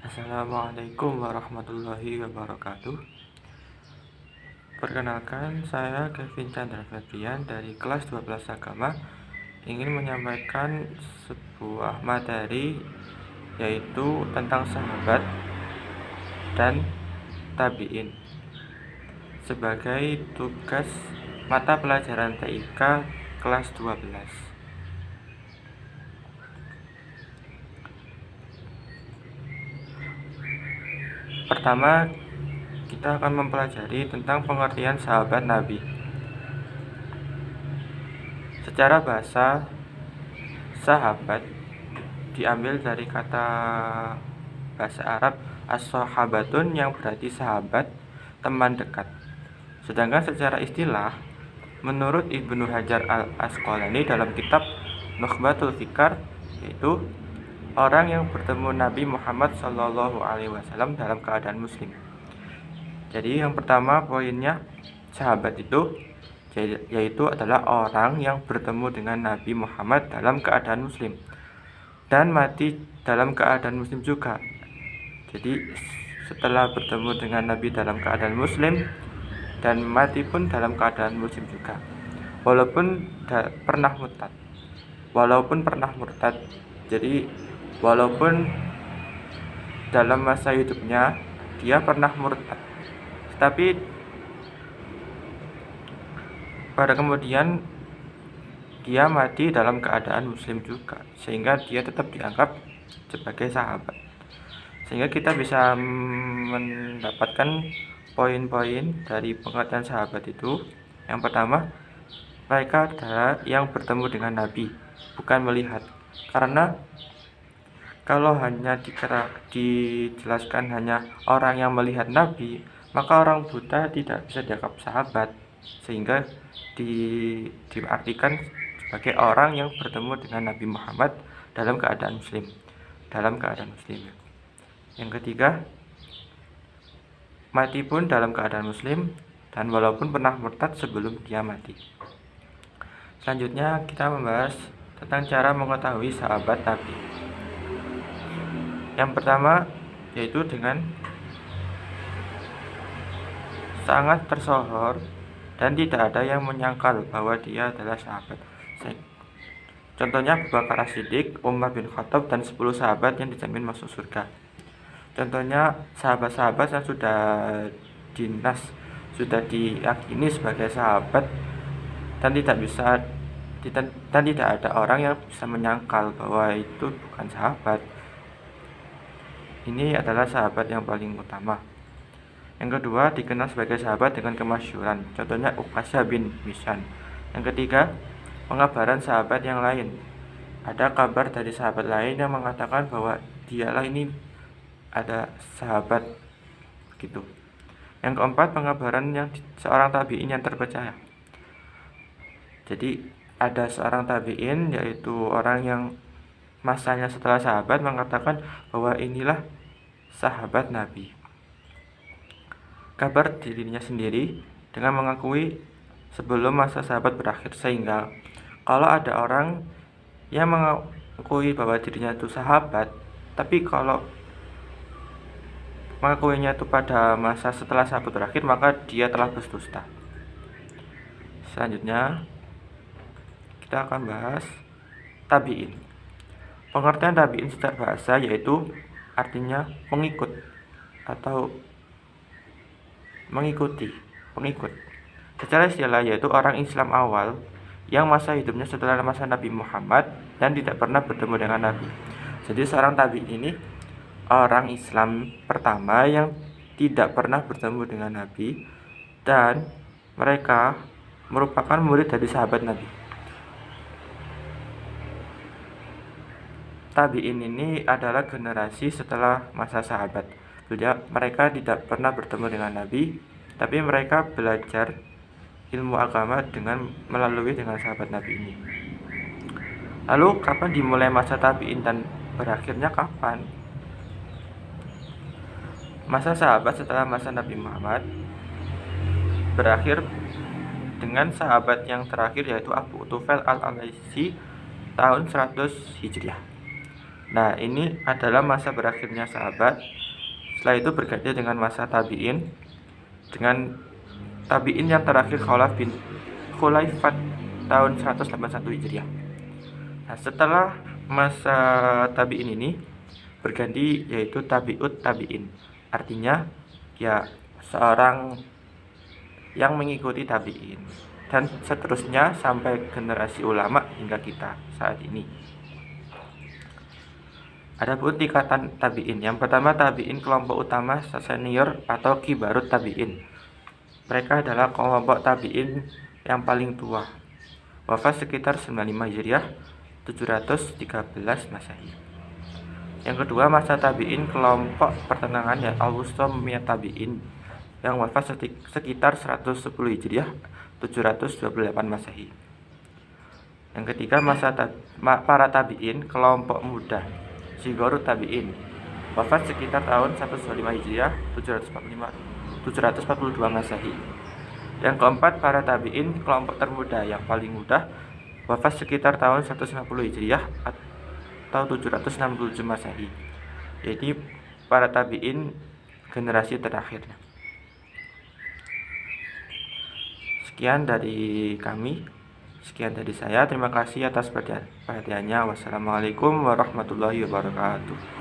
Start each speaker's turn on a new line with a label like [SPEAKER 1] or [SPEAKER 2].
[SPEAKER 1] Assalamualaikum warahmatullahi wabarakatuh. Perkenalkan, saya Kevin Chandra Febrian dari kelas 12 Agama ingin menyampaikan sebuah materi yaitu tentang sahabat dan tabi'in sebagai tugas mata pelajaran TIK kelas 12. Pertama, kita akan mempelajari tentang pengertian sahabat Nabi. Secara bahasa, sahabat diambil dari kata bahasa Arab as-sahabatun yang berarti sahabat, teman dekat. Sedangkan secara istilah, menurut Ibnu Hajar al-Asqalani dalam kitab Nukhbatul Fikar, yaitu orang yang bertemu Nabi Muhammad SAW dalam keadaan muslim. Jadi yang pertama poinnya, sahabat itu yaitu adalah orang yang bertemu dengan Nabi Muhammad dalam keadaan muslim dan mati dalam keadaan muslim juga. Jadi setelah bertemu dengan Nabi dalam keadaan muslim dan mati pun dalam keadaan muslim juga, walaupun pernah murtad. Jadi walaupun dalam masa hidupnya dia pernah murtad, tapi pada kemudian dia mati dalam keadaan muslim juga, sehingga dia tetap dianggap sebagai sahabat. Sehingga kita bisa mendapatkan poin-poin dari pengertian sahabat itu. Yang pertama, mereka adalah yang bertemu dengan Nabi, bukan melihat. Karena kalau hanya dijelaskan hanya orang yang melihat Nabi, maka orang buta tidak bisa dianggap sahabat, sehingga diartikan sebagai orang yang bertemu dengan Nabi Muhammad dalam keadaan muslim. Yang ketiga, mati pun dalam keadaan muslim dan walaupun pernah murtad sebelum dia mati. Selanjutnya kita membahas tentang cara mengetahui sahabat Nabi. Yang pertama yaitu dengan sangat tersohor dan tidak ada yang menyangkal bahwa dia adalah sahabat. Contohnya Abu Bakar As-Siddiq, Umar bin Khattab, dan 10 sahabat yang dijamin masuk surga. Contohnya sahabat-sahabat yang sudah diyakini sebagai sahabat dan tidak ada orang yang bisa menyangkal bahwa itu bukan sahabat. Ini adalah sahabat yang paling utama. Yang kedua, dikenal sebagai sahabat dengan kemasyhuran. Contohnya Uqasyah bin Mihsan. Yang ketiga, pengabaran sahabat yang lain. Ada kabar dari sahabat lain yang mengatakan bahwa dialah ini ada sahabat begitu. Yang keempat, pengabaran yang seorang tabi'in yang terpercaya. Jadi ada seorang tabi'in, yaitu orang yang masanya setelah sahabat, mengatakan bahwa inilah sahabat Nabi. Kabar dirinya sendiri dengan mengakui sebelum masa sahabat berakhir, sehingga kalau ada orang yang mengakui bahwa dirinya itu sahabat, tapi kalau mengakuinya itu pada masa setelah sahabat berakhir, maka dia telah berdusta. Selanjutnya kita akan bahas tabi'in. Pengertian tabi'in secara bahasa yaitu artinya pengikut atau pengikut. Secara istilah yaitu orang Islam awal yang masa hidupnya setelah masa Nabi Muhammad dan tidak pernah bertemu dengan Nabi. Jadi seorang tabi'in ini orang Islam pertama yang tidak pernah bertemu dengan Nabi dan mereka merupakan murid dari sahabat Nabi. Tabi'in ini adalah generasi setelah masa sahabat. Mereka tidak pernah bertemu dengan Nabi, tapi mereka belajar ilmu agama melalui sahabat Nabi ini. Lalu kapan dimulai masa tabi'in dan berakhirnya kapan? Masa sahabat setelah masa Nabi Muhammad berakhir dengan sahabat yang terakhir yaitu Abu Tufail al-Alaysi tahun 100 Hijriah. Nah, ini adalah masa berakhirnya sahabat. Setelah itu berganti dengan masa tabi'in, dengan tabi'in yang terakhir Khalaf bin Khulaifat tahun 181 Hijriah. Nah, setelah masa tabi'in ini berganti yaitu tabi'ut tabi'in. Artinya ya seorang yang mengikuti tabi'in, dan seterusnya sampai generasi ulama hingga kita saat ini. Adapun tingkatan tabi'in, yang pertama tabi'in kelompok utama senior atau kibarut tabi'in. Mereka adalah kelompok tabi'in yang paling tua, wafat sekitar 95 Hijriah 713 Masehi. Yang kedua masa tabi'in kelompok pertengahan ya al-wusta minat tabi'in, yang wafat sekitar 110 Hijriah 728 Masehi. Yang ketiga masa para tabi'in kelompok muda Sigorut tabi'in, wafat sekitar tahun 125 Hijriah 742 Masehi. Yang keempat para tabi'in kelompok termuda yang paling muda, wafat sekitar tahun 150 Hijriah atau 767 Masehi. Jadi para tabi'in generasi terakhir. Sekian dari kami, sekian dari saya. Terima kasih atas perhatiannya. Wassalamualaikum warahmatullahi wabarakatuh.